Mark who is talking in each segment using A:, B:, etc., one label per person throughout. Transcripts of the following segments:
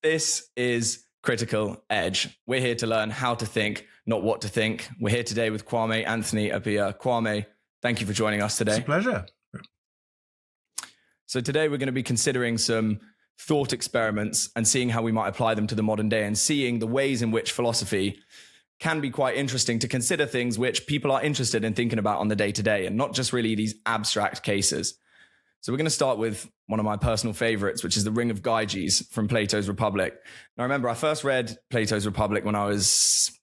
A: This is Critical Edge. We're here to learn how to think, not what to think. We're here today with Kwame Anthony Appiah. Kwame, thank you for joining us today.
B: It's a pleasure.
A: So today we're going to be considering some thought experiments and seeing how we might apply them to the modern day and seeing the ways in which philosophy can be quite interesting to consider things which people are interested in thinking about on the day-to-day and not just really these abstract cases. So we're going to start with one of my personal favorites, which is the Ring of Gyges from Plato's Republic. Now, remember, I first read Plato's Republic when I was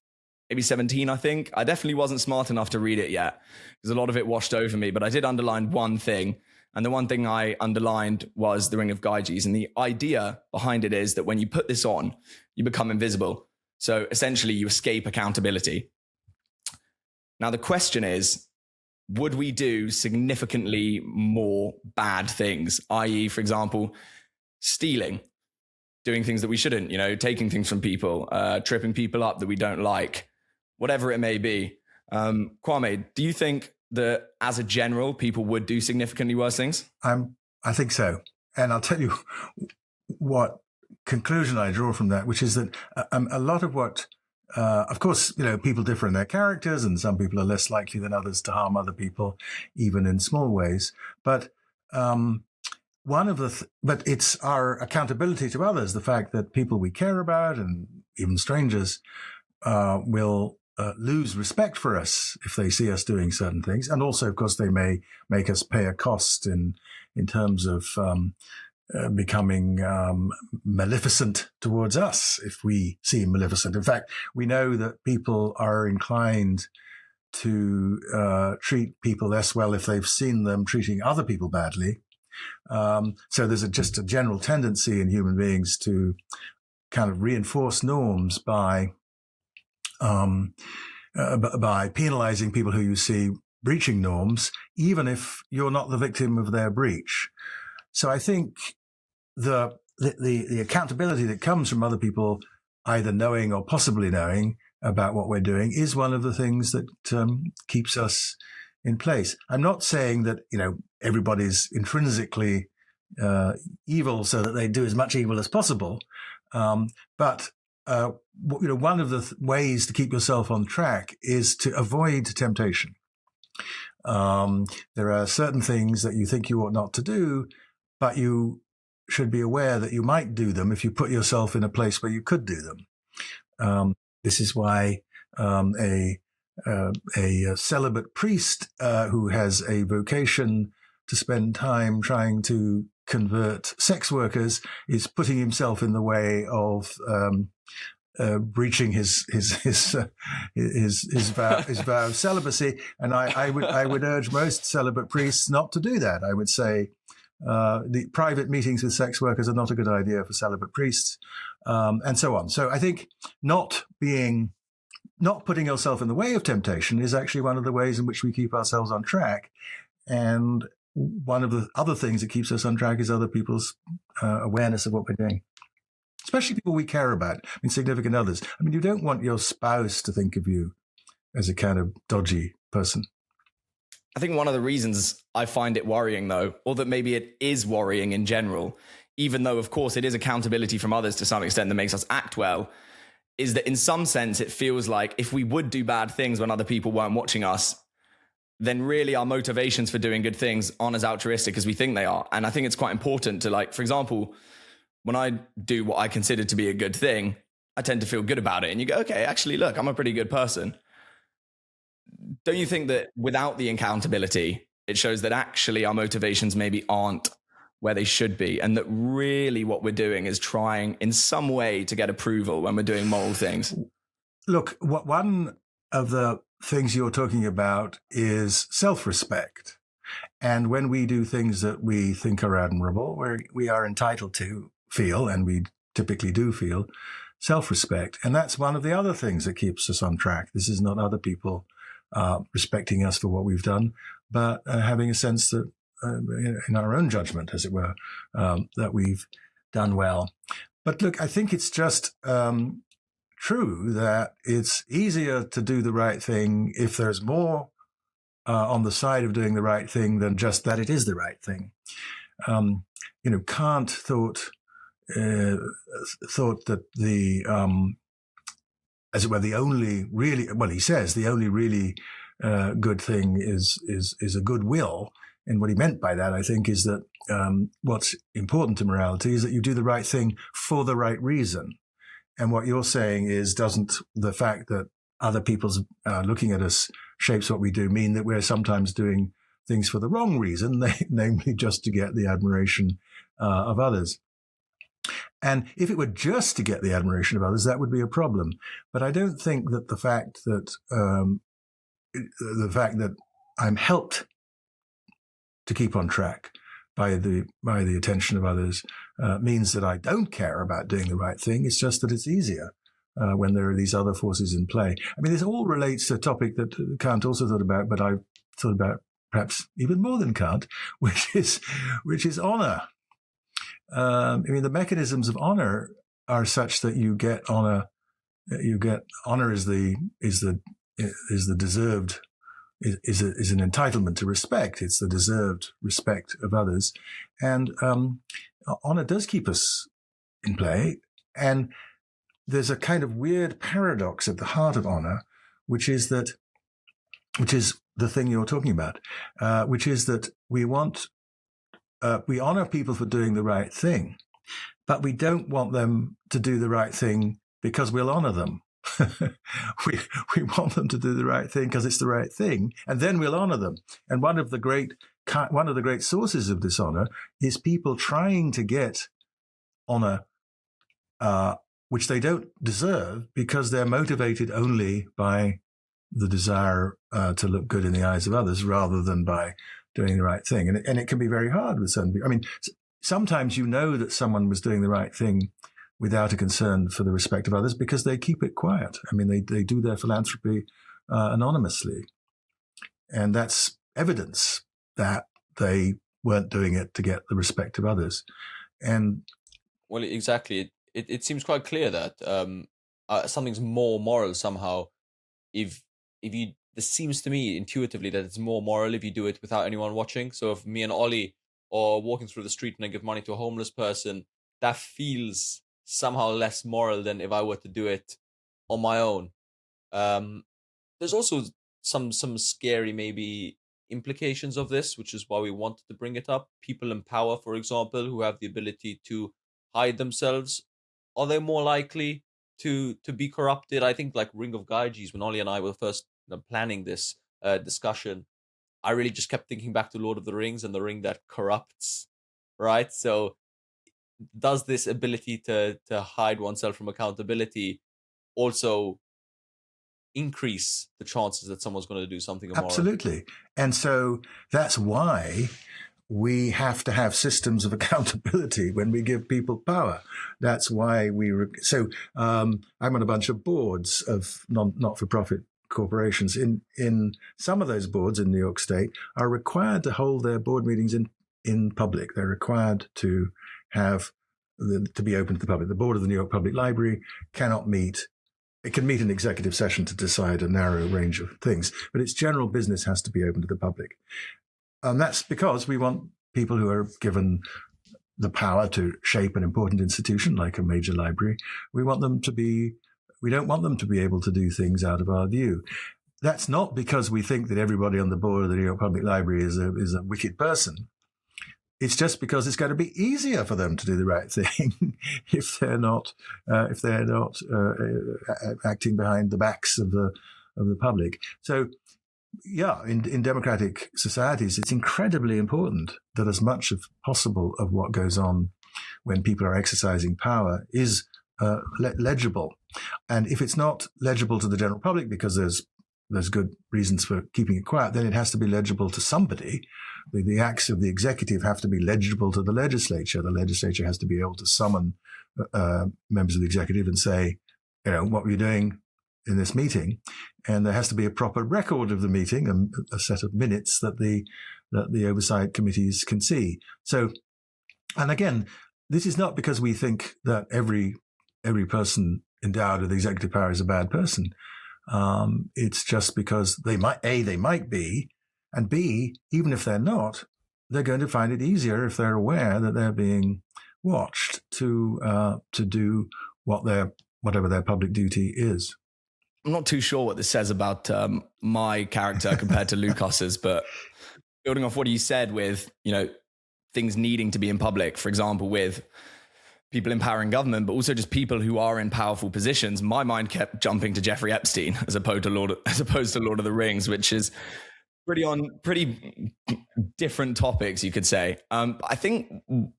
A: maybe 17, I think. I definitely wasn't smart enough to read it yet because a lot of it washed over me, but I did underline one thing. And the one thing I underlined was the Ring of Gyges. And the idea behind it is that when you put this on, you become invisible. So essentially, you escape accountability. Now, the question is, would we do significantly more bad things? I.e., for example, stealing, doing things that we shouldn't, taking things from people, tripping people up that we don't like, whatever it may be. Kwame, do you think that as a general, people would do significantly worse things?
B: I think so. And I'll tell you what conclusion I draw from that, which is that a lot of what, of course, people differ in their characters and some people are less likely than others to harm other people, even in small ways. But but it's our accountability to others, the fact that people we care about and even strangers will lose respect for us if they see us doing certain things. And also, of course, they may make us pay a cost in terms of becoming maleficent towards us if we seem maleficent. In fact, we know that people are inclined to treat people less well if they've seen them treating other people badly. So there's just a general tendency in human beings to kind of reinforce norms by penalizing people who you see breaching norms, even if you're not the victim of their breach. So I think the accountability that comes from other people either knowing or possibly knowing about what we're doing is one of the things that keeps us in place. I'm not saying that, everybody's intrinsically evil so that they do as much evil as possible. But one of the ways to keep yourself on track is to avoid temptation. There are certain things that you think you ought not to do, but you should be aware that you might do them if you put yourself in a place where you could do them. This is why a celibate priest who has a vocation to spend time trying to convert sex workers is putting himself in the way of breaching his vow of celibacy. And I would urge most celibate priests not to do that. I would say the private meetings with sex workers are not a good idea for celibate priests, and so on. So I think not putting yourself in the way of temptation is actually one of the ways in which we keep ourselves on track. And one of the other things that keeps us on track is other people's awareness of what we're doing, especially people we care about, significant others. You don't want your spouse to think of you as a kind of dodgy person.
A: I think one of the reasons I find it worrying, though, or that maybe it is worrying in general, even though, of course, it is accountability from others to some extent that makes us act well, is that in some sense it feels like if we would do bad things when other people weren't watching us, then really our motivations for doing good things aren't as altruistic as we think they are. And I think it's quite important to, for example, when I do what I consider to be a good thing, I tend to feel good about it. And you go, okay, actually, look, I'm a pretty good person. Don't you think that without the accountability, it shows that actually our motivations maybe aren't where they should be, and that really what we're doing is trying in some way to get approval when we're doing moral things?
B: Look, one of the things you're talking about is self-respect. And when we do things that we think are admirable, we are entitled to feel, and we typically do feel, self-respect. And that's one of the other things that keeps us on track. This is not other people respecting us for what we've done, but having a sense that in our own judgment, as it were, that we've done well. But look, I think it's just true that it's easier to do the right thing if there's more on the side of doing the right thing than just that it is the right thing. Kant thought thought that as it were, the only really, well, he says the only really good thing is a goodwill. And what he meant by that, I think, is that what's important to morality is that you do the right thing for the right reason. And what you're saying is, doesn't the fact that other people's looking at us shapes what we do mean that we're sometimes doing things for the wrong reason, namely just to get the admiration of others? And if it were just to get the admiration of others, that would be a problem. But I don't think that the fact that I'm helped to keep on track by the attention of others means that I don't care about doing the right thing. It's just that it's easier when there are these other forces in play. I mean, this all relates to a topic that Kant also thought about, but I've thought about perhaps even more than Kant, which is honor. I mean, the mechanisms of honor are such that you get honor. Honor is the deserved. Is an entitlement to respect. It's the deserved respect of others. And honor does keep us in play. And there's a kind of weird paradox at the heart of honor, which is the thing you're talking about, which is that we honor people for doing the right thing, but we don't want them to do the right thing because we'll honor them. we want them to do the right thing because it's the right thing, and then we'll honor them. And one of the great sources of dishonor is people trying to get honor, which they don't deserve, because they're motivated only by the desire to look good in the eyes of others, rather than by doing the right thing. And it can be very hard with some people. I mean, sometimes you know that someone was doing the right thing without a concern for the respect of others because they keep it quiet. I mean, they do their philanthropy anonymously. And that's evidence that they weren't doing it to get the respect of others. And
C: well, exactly. It seems quite clear that something's more moral somehow. If you, this seems to me intuitively that it's more moral if you do it without anyone watching. So if me and Ollie are walking through the street and I give money to a homeless person, that feels somehow less moral than if I were to do it on my own. There's also some scary maybe implications of this, which is why we wanted to bring it up. People in power, for example, who have the ability to hide themselves, are they more likely to be corrupted? I think like Ring of Gyges, when Ollie and I were first planning this discussion, I really just kept thinking back to Lord of the Rings and the ring that corrupts, right? So does this ability to hide oneself from accountability also increase the chances that someone's going to do something immoral?
B: Absolutely. And so that's why we have to have systems of accountability when we give people power. That's why I'm on a bunch of boards of not-for-profit corporations. In some of those boards in New York State are required to hold their board meetings in public. They're required to be open to the public. The board of the New York Public Library cannot meet. It can meet an executive session to decide a narrow range of things, but its general business has to be open to the public. And that's because we want people who are given the power to shape an important institution like a major library. We don't want them to be able to do things out of our view. That's not because we think that everybody on the board of the New York Public Library is a wicked person. It's just because it's going to be easier for them to do the right thing if they're not acting behind the backs of the public. So, yeah, in democratic societies, it's incredibly important that as much as possible of what goes on when people are exercising power is legible. And if it's not legible to the general public because there's good reasons for keeping it quiet, then it has to be legible to somebody. The acts of the executive have to be legible to the legislature. The legislature has to be able to summon members of the executive and say, what were you doing in this meeting? And there has to be a proper record of the meeting, a set of minutes that the oversight committees can see. So, and again, this is not because we think that every person endowed with executive power is a bad person. It's just because they might be, and B, even if they're not, they're going to find it easier if they're aware that they're being watched to do whatever their public duty is.
A: I'm not too sure what this says about my character compared to Lukas's, but building off what you said with, things needing to be in public, for example, with people in power and government, but also just people who are in powerful positions, my mind kept jumping to Jeffrey Epstein as opposed to Lord of the Rings, which is pretty different topics, you could say. I think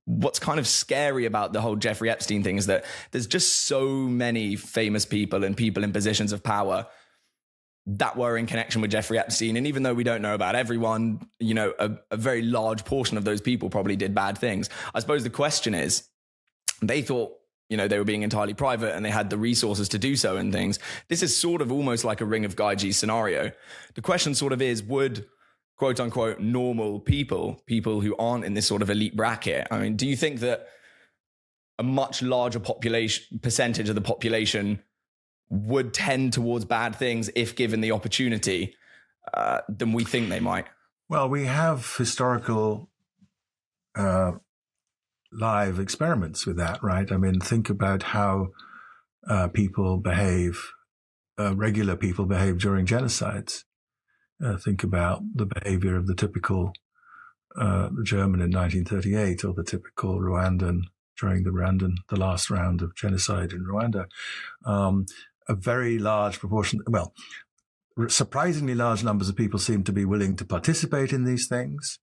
A: what's kind of scary about the whole Jeffrey Epstein thing is that there's just so many famous people and people in positions of power that were in connection with Jeffrey Epstein. And even though we don't know about everyone, a very large portion of those people probably did bad things. I suppose the question is, they thought, they were being entirely private and they had the resources to do so and things. This is sort of almost like a Ring of Gyges scenario. The question sort of is, would quote unquote normal people who aren't in this sort of elite bracket, I mean, do you think that a much larger percentage of the population would tend towards bad things if given the opportunity than we think they might?
B: Well, we have historical live experiments with that, right? I mean, think about how people behave, regular people behave during genocides. Think about the behavior of the typical German in 1938 or the typical Rwandan during the last round of genocide in Rwanda. A very large proportion, well, surprisingly large numbers of people seem to be willing to participate in these things.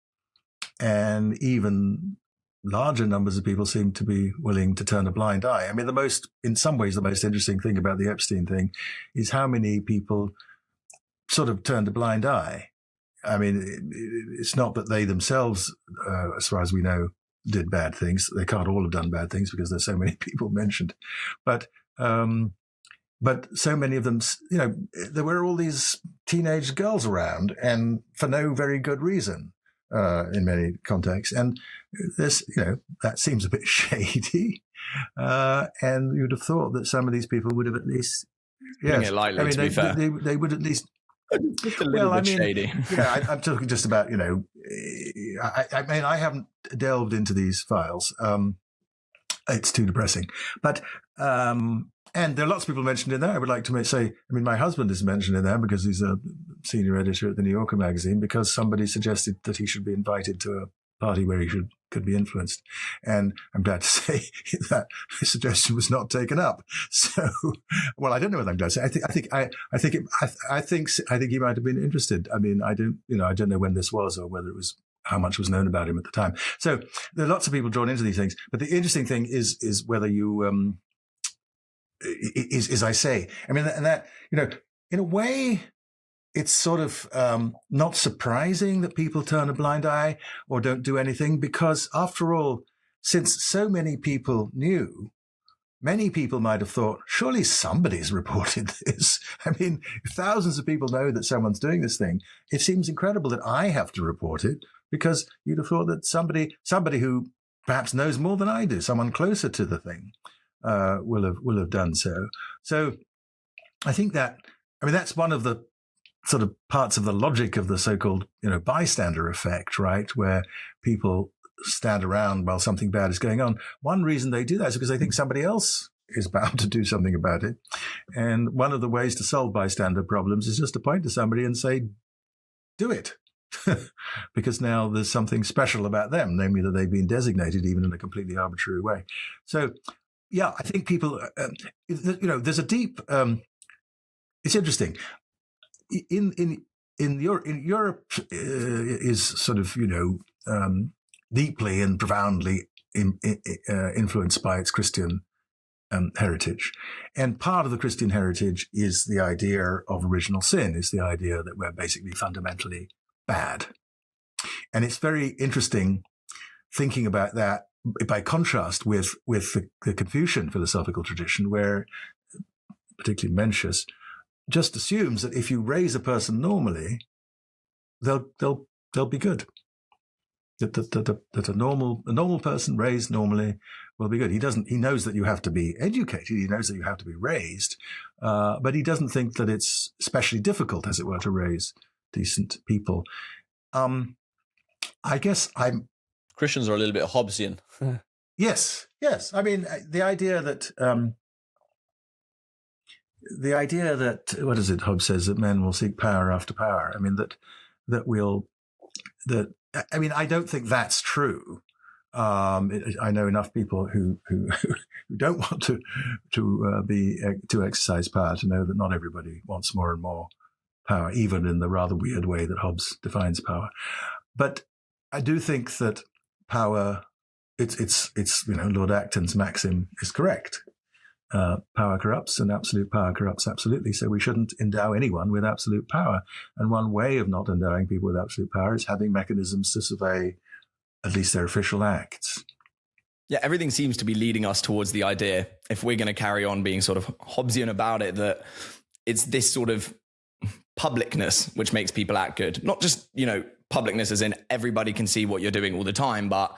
B: And even larger numbers of people seem to be willing to turn a blind eye. I mean, in some ways, the most interesting thing about the Epstein thing is how many people sort of turned a blind eye. I mean, it's not that they themselves, as far as we know, did bad things. They can't all have done bad things because there's so many people mentioned. But so many of them, there were all these teenage girls around, and for no very good reason. In many contexts. And this, that seems a bit shady. And you'd have thought that some of these people would have at least,
A: Putting it lightly, to be fair.
B: They would at least,
A: just a little bit shady.
B: I'm talking just about, I mean, I haven't delved into these files. It's too depressing. But, and there are lots of people mentioned in there. I would like to say, I mean, my husband is mentioned in there because he's a senior editor at the New Yorker magazine, because somebody suggested that he should be invited to a party where he could be influenced. And I'm glad to say that the suggestion was not taken up. So, well, I don't know what I'm glad to say. I think he might have been interested. I mean, I don't know when this was or whether it was how much was known about him at the time. So there are lots of people drawn into these things. But the interesting thing is whether you, as I say, I mean, and that, in a way, it's sort of not surprising that people turn a blind eye or don't do anything, because after all, since so many people knew, many people might have thought, surely somebody's reported this. I mean, if thousands of people know that someone's doing this thing, it seems incredible that I have to report it, because you'd have thought that somebody who perhaps knows more than I do, someone closer to the thing, will have done so. So I think that's one of the sort of parts of the logic of the so-called, bystander effect, right? Where people stand around while something bad is going on. One reason they do that is because they think somebody else is bound to do something about it. And one of the ways to solve bystander problems is just to point to somebody and say, do it. Because now there's something special about them, namely that they've been designated even in a completely arbitrary way. So, yeah, I think people, there's a deep, it's interesting. In Europe is sort of, deeply and profoundly influenced by its Christian heritage. And part of the Christian heritage is the idea of original sin, is the idea that we're basically fundamentally bad. And it's very interesting thinking about that by contrast with the Confucian philosophical tradition, where particularly Mencius just assumes that if you raise a person normally, they'll be good. That a normal person raised normally will be good. He knows that you have to be educated. He knows that you have to be raised, but he doesn't think that it's especially difficult, as it were, to raise decent people. I guess
C: Christians are a little bit Hobbesian.
B: Yes, Yes, I mean the idea that what is it Hobbes says, that men will seek power after power. I mean I don't think that's true. I know enough people who don't want to exercise power to know that not everybody wants more and more power, even in the rather weird way that Hobbes defines power. But I do think that power, it's Lord Acton's maxim is correct. Power corrupts, and absolute power corrupts absolutely. So we shouldn't endow anyone with absolute power. And one way of not endowing people with absolute power is having mechanisms to survey at least their official acts.
A: Yeah, everything seems to be leading us towards the idea, if we're going to carry on being sort of Hobbesian about it, that it's this sort of publicness which makes people act good. Not just, publicness as in everybody can see what you're doing all the time, but,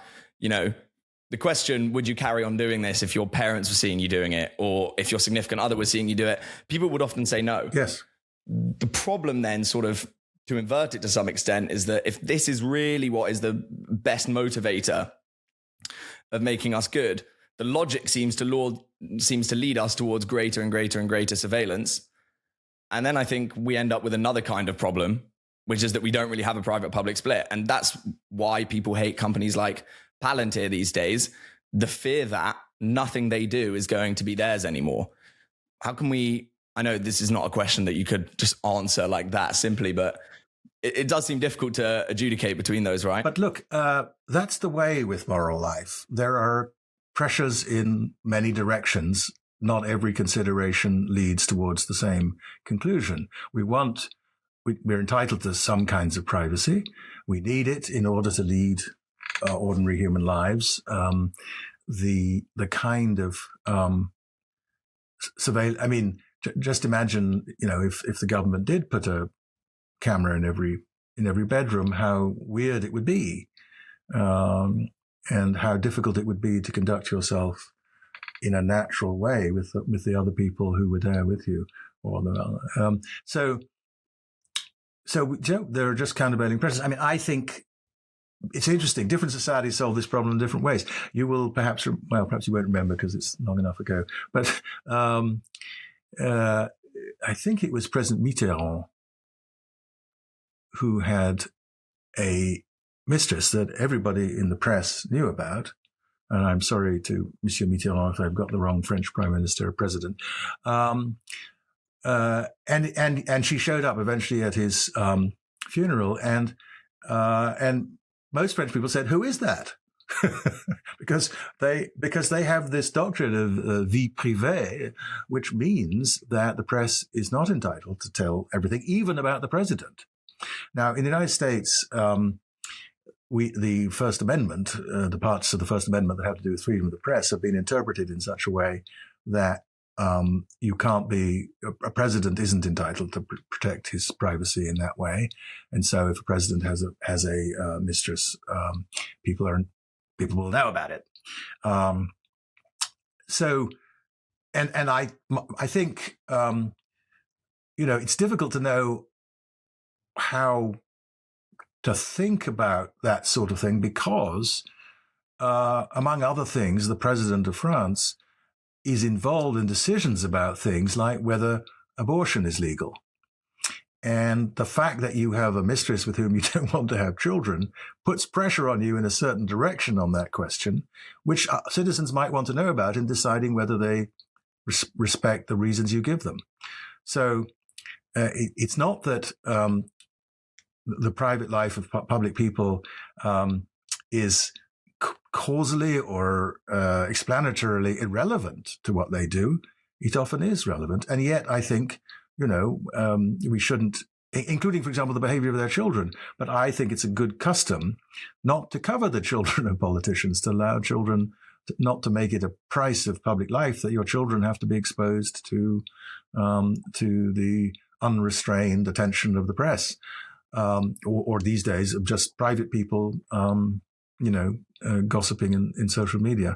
A: the question, would you carry on doing this if your parents were seeing you doing it, or if your significant other was seeing you do it? People would often say no.
B: Yes.
A: The problem then, sort of, to invert it to some extent, is that if this is really what is the best motivator of making us good, the logic seems to lead us towards greater and greater and greater surveillance. And then I think we end up with another kind of problem, which is that we don't really have a private-public split. And that's why people hate companies like Palantir these days, the fear that nothing they do is going to be theirs anymore. How can we, I know this is not a question that you could just answer like that simply, but it does seem difficult to adjudicate between those, right?
B: But look, that's the way with moral life. There are pressures in many directions. Not every consideration leads towards the same conclusion. We're entitled to some kinds of privacy. We need it in order to lead ordinary human lives. The kind of surveillance. I mean, just imagine, if the government did put a camera in every bedroom, how weird it would be, and how difficult it would be to conduct yourself in a natural way with the other people who were there with you. So there are just countervailing pressures. I mean, I think it's interesting. Different societies solve this problem in different ways. You will perhaps you won't remember because it's long enough ago. But I think it was President Mitterrand who had a mistress that everybody in the press knew about. And I'm sorry to Monsieur Mitterrand if I've got the wrong French Prime Minister or President. And she showed up eventually at his funeral, and most French people said, "Who is that?" because they have this doctrine of vie privée, which means that the press is not entitled to tell everything, even about the president. Now, in the United States, the First Amendment, the parts of the First Amendment that have to do with freedom of the press, have been interpreted in such a way that you can't be a president isn't entitled to protect his privacy in that way, and so if a president has a mistress, people will know about it. So, and I think it's difficult to know how to think about that sort of thing because, among other things, the president of France is involved in decisions about things like whether abortion is legal. And the fact that you have a mistress with whom you don't want to have children puts pressure on you in a certain direction on that question, which citizens might want to know about in deciding whether they respect the reasons you give them. So it's not that the private life of public people is causally or explanatorily irrelevant to what they do. It often is relevant. And yet I think, we shouldn't, including, for example, the behavior of their children. But I think it's a good custom not to cover the children of politicians, to allow children not to make it a price of public life that your children have to be exposed to the unrestrained attention of the press, or these days of just private people, gossiping in social media.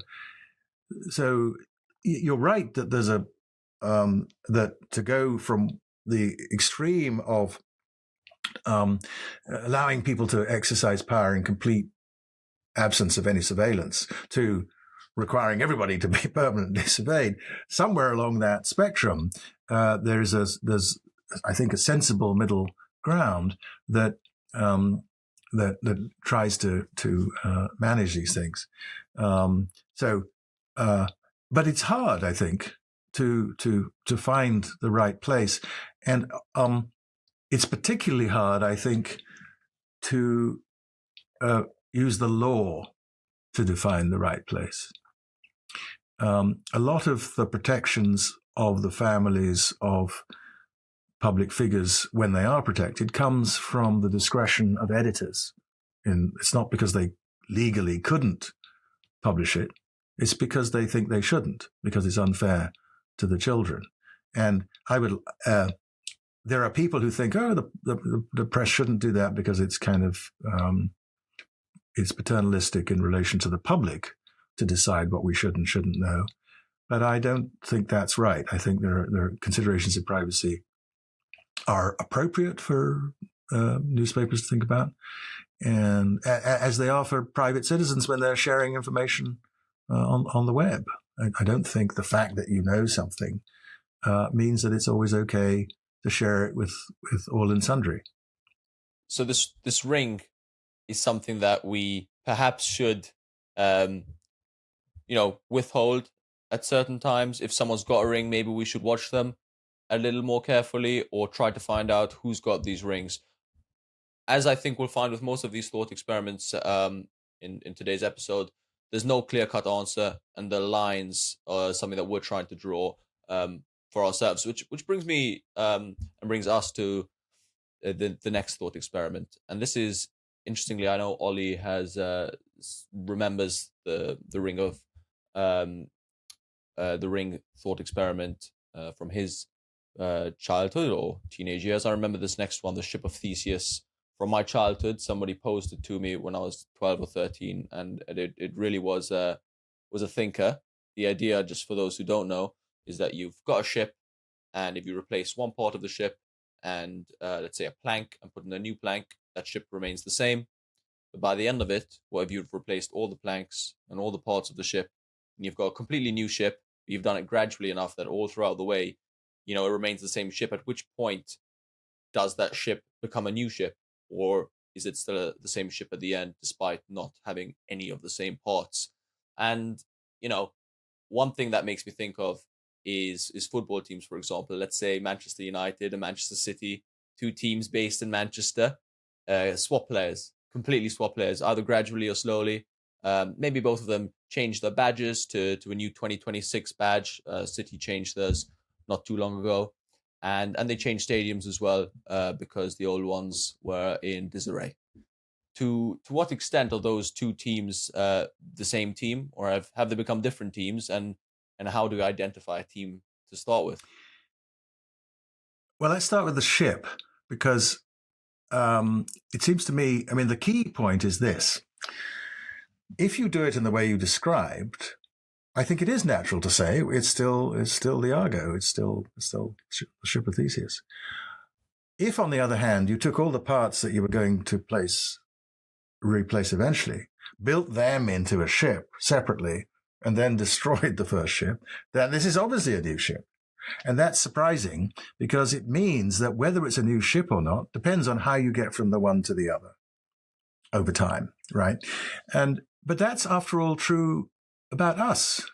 B: So you're right that there's that to go from the extreme of allowing people to exercise power in complete absence of any surveillance to requiring everybody to be permanently surveyed. Somewhere along that spectrum, there's I think a sensible middle ground that that tries to manage these things. But it's hard, I think, to find the right place, and it's particularly hard, I think, to use the law to define the right place. A lot of the protections of the families of public figures, when they are protected, comes from the discretion of editors. And it's not because they legally couldn't publish it. It's because they think they shouldn't, because it's unfair to the children. And there are people who think, the press shouldn't do that because it's kind of, it's paternalistic in relation to the public to decide what we should and shouldn't know. But I don't think that's right. I think there are considerations of privacy are appropriate for newspapers to think about, and as they are for private citizens when they're sharing information on the web. I don't think the fact that you know something means that it's always okay to share it with all and sundry.
C: So this ring is something that we perhaps should, withhold at certain times. If someone's got a ring, maybe we should watch them a little more carefully, or try to find out who's got these rings. As I think we'll find with most of these thought experiments in today's episode, there's no clear-cut answer, and the lines are something that we're trying to draw for ourselves, which brings me and brings us to the next thought experiment. And this is, interestingly, I know Ollie has remembers the ring of the ring thought experiment from his childhood or teenage years. I remember this next one, the Ship of Theseus, from my childhood. Somebody posted to me when I was 12 or 13, and it really was a thinker. The idea, just for those who don't know, is that you've got a ship, and if you replace one part of the ship and let's say a plank, and put in a new plank, that ship remains the same. But by the end of it, what if you've replaced all the planks and all the parts of the ship, and you've got a completely new ship? You've done it gradually enough that all throughout the way, it remains the same ship. At which point does that ship become a new ship, or is it still the same ship at the end, despite not having any of the same parts? And one thing that makes me think of is football teams, for example. Let's say Manchester United and Manchester City, two teams based in Manchester, completely swap players, either gradually or slowly. Maybe both of them changed their badges to a new 2026 badge. City changed theirs not too long ago, and they changed stadiums as well because the old ones were in disarray. To what extent are those two teams the same team, or have they become different teams? And how do you identify a team to start with?
B: Well, let's start with the ship, because it seems to me, the key point is this. If you do it in the way you described, I think it is natural to say it's still the Argo, it's still the Ship of Theseus. If, on the other hand, you took all the parts that you were going to replace eventually, built them into a ship separately, and then destroyed the first ship, then this is obviously a new ship. And that's surprising, because it means that whether it's a new ship or not depends on how you get from the one to the other over time, right? But that's, after all, true about us.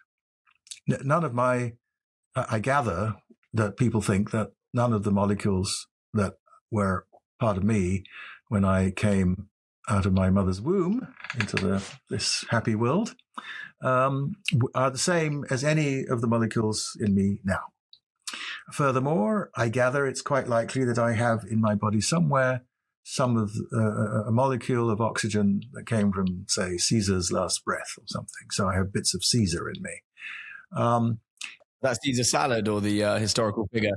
B: I gather that people think that none of the molecules that were part of me when I came out of my mother's womb into this happy world are the same as any of the molecules in me now. Furthermore, I gather it's quite likely that I have in my body somewhere some of a molecule of oxygen that came from, say, Caesar's last breath or something. So I have bits of Caesar in me.
A: That's Caesar salad, or the historical figure?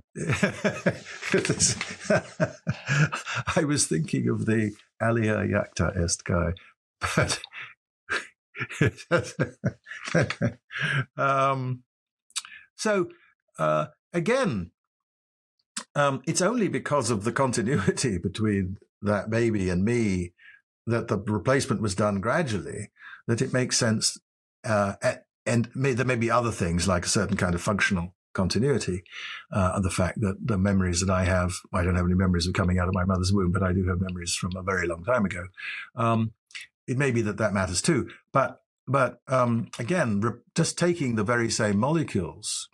B: I was thinking of the Alia Jacta est guy, but again, it's only because of the continuity between that baby and me that the replacement was done gradually that it makes sense there may be other things like a certain kind of functional continuity, and the fact that the memories that I don't have any memories of coming out of my mother's womb, but I do have memories from a very long time ago. It may be that matters too. But again, just taking the very same molecules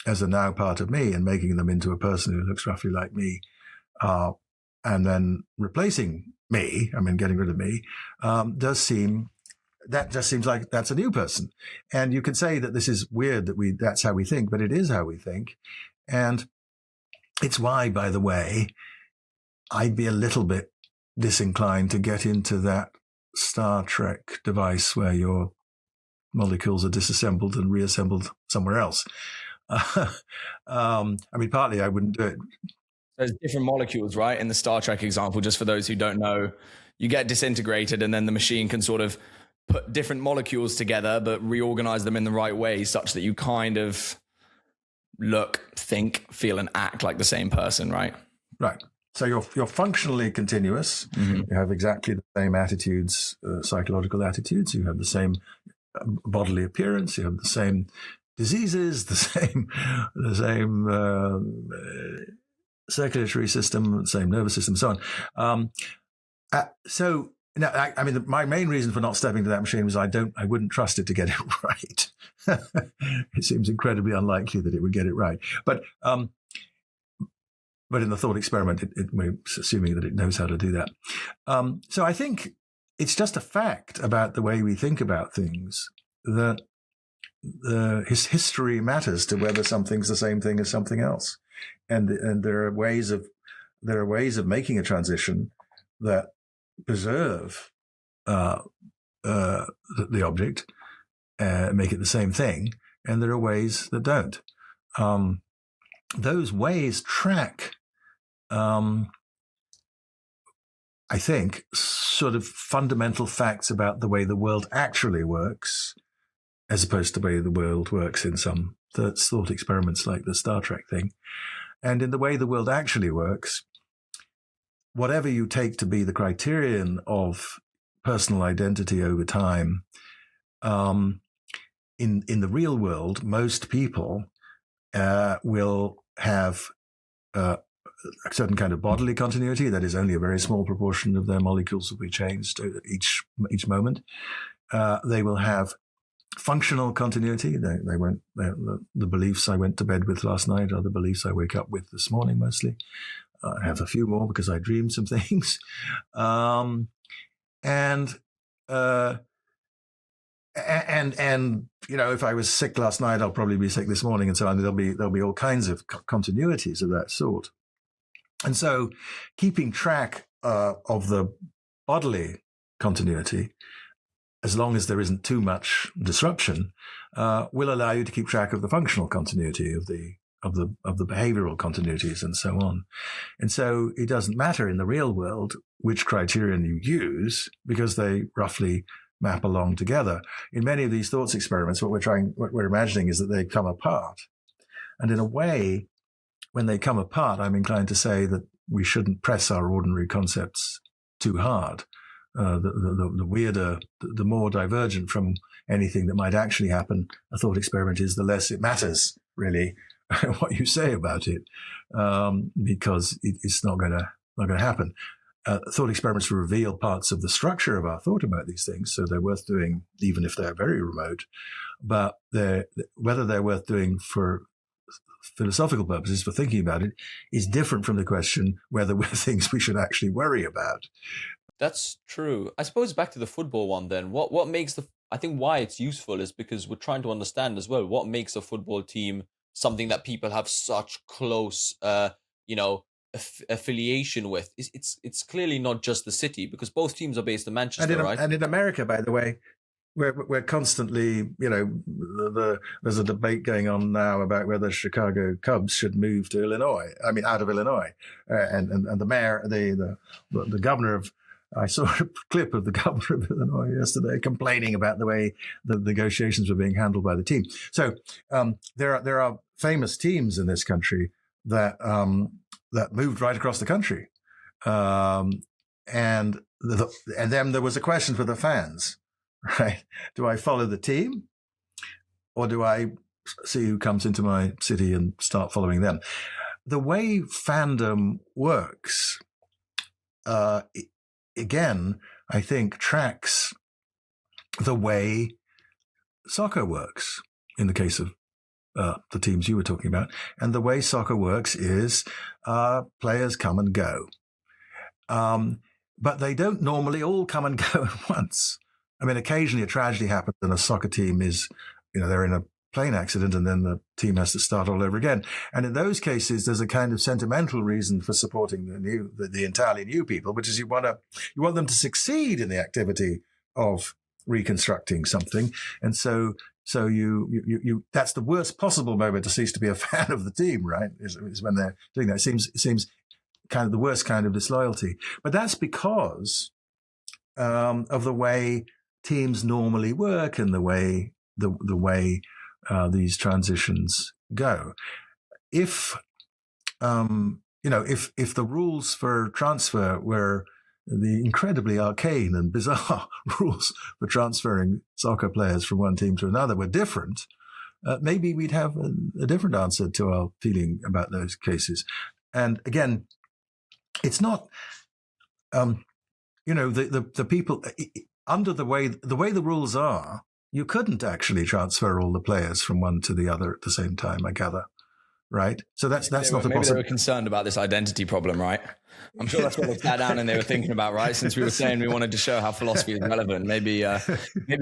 B: as a now part of me and making them into a person who looks roughly like me, and then replacing me, getting rid of me, that just seems like that's a new person. And you can say that this is weird that's how we think, but it is how we think. And it's why, by the way, I'd be a little bit disinclined to get into that Star Trek device where your molecules are disassembled and reassembled somewhere else. Partly I wouldn't do it.
A: There's different molecules, right? In the Star Trek example, just for those who don't know, you get disintegrated and then the machine can sort of put different molecules together, but reorganize them in the right way such that you kind of look, think, feel, and act like the same person, right?
B: Right. So you're functionally continuous. Mm-hmm. You have exactly the same attitudes, psychological attitudes. You have the same bodily appearance. You have the same diseases, the same circulatory system, the same nervous system, so on. So now, my main reason for not stepping to that machine was I wouldn't trust it to get it right. It seems incredibly unlikely that it would get it right. But in the thought experiment, we're assuming that it knows how to do that. So I think it's just a fact about the way we think about things that his history matters to whether something's the same thing as something else, and there are ways of making a transition that preserve the object, make it the same thing, and there are ways that don't. Those ways track, I think, sort of fundamental facts about the way the world actually works, as opposed to the way the world works in some thought experiments like the Star Trek thing. And in the way the world actually works, whatever you take to be the criterion of personal identity over time, in the real world, most people will have a certain kind of bodily continuity. That is, only a very small proportion of their molecules will be changed each moment. They will have functional continuity. They won't. The beliefs I went to bed with last night are the beliefs I wake up with this morning mostly. I have a few more because I dreamed some things, and if I was sick last night, I'll probably be sick this morning, and so on. There'll be all kinds of continuities of that sort, and so keeping track of the bodily continuity, as long as there isn't too much disruption, will allow you to keep track of the functional continuity of the behavioral continuities and so on. And so it doesn't matter in the real world which criterion you use, because they roughly map along together. In many of these thoughts experiments, what we're imagining is that they come apart. And in a way, when they come apart, I'm inclined to say that we shouldn't press our ordinary concepts too hard. The weirder, the more divergent from anything that might actually happen a thought experiment is, the less it matters, really, what you say about it, because it's not going to happen. Thought experiments reveal parts of the structure of our thought about these things, so they're worth doing, even if they're very remote. But whether they're worth doing for philosophical purposes, for thinking about it, is different from the question whether we're things we should actually worry about.
C: That's true. I suppose back to the football one then. What makes I think why it's useful is because we're trying to understand as well what makes a football team something that people have such close, affiliation with. It's clearly not just the city, because both teams are based in Manchester, right?
B: And in America, by the way, we're constantly, there's a debate going on now about whether Chicago Cubs should move to Illinois. Out of Illinois, and the mayor, the governor of. I saw a clip of the governor of Illinois yesterday complaining about the way the negotiations were being handled by the team. So there are famous teams in this country that moved right across the country, and then there was a question for the fans, right? Do I follow the team, or do I see who comes into my city and start following them? The way fandom works, again, I think tracks the way soccer works in the case of the teams you were talking about. And the way soccer works is players come and go. But they don't normally all come and go at once. I mean, occasionally a tragedy happens and a soccer team is, they're in a plane accident and then the team has to start all over again. And in those cases, there's a kind of sentimental reason for supporting the entirely new people, which is you want them to succeed in the activity of reconstructing something. And so you that's the worst possible moment to cease to be a fan of the team, right? Is when they're doing that. It seems kind of the worst kind of disloyalty. But that's because of the way teams normally work and the way these transitions go. If if the rules for transfer were the incredibly arcane and bizarre rules for transferring soccer players from one team to another were different, maybe we'd have a different answer to our feeling about those cases. And again, it's not, the people under the way the rules are, you couldn't actually transfer all the players from one to the other at the same time, I gather. Right? So that's not a possibility.
A: Maybe they were concerned about this identity problem, right? I'm sure that's what they sat down and they were thinking about, right? Since we were saying we wanted to show how philosophy is relevant, maybe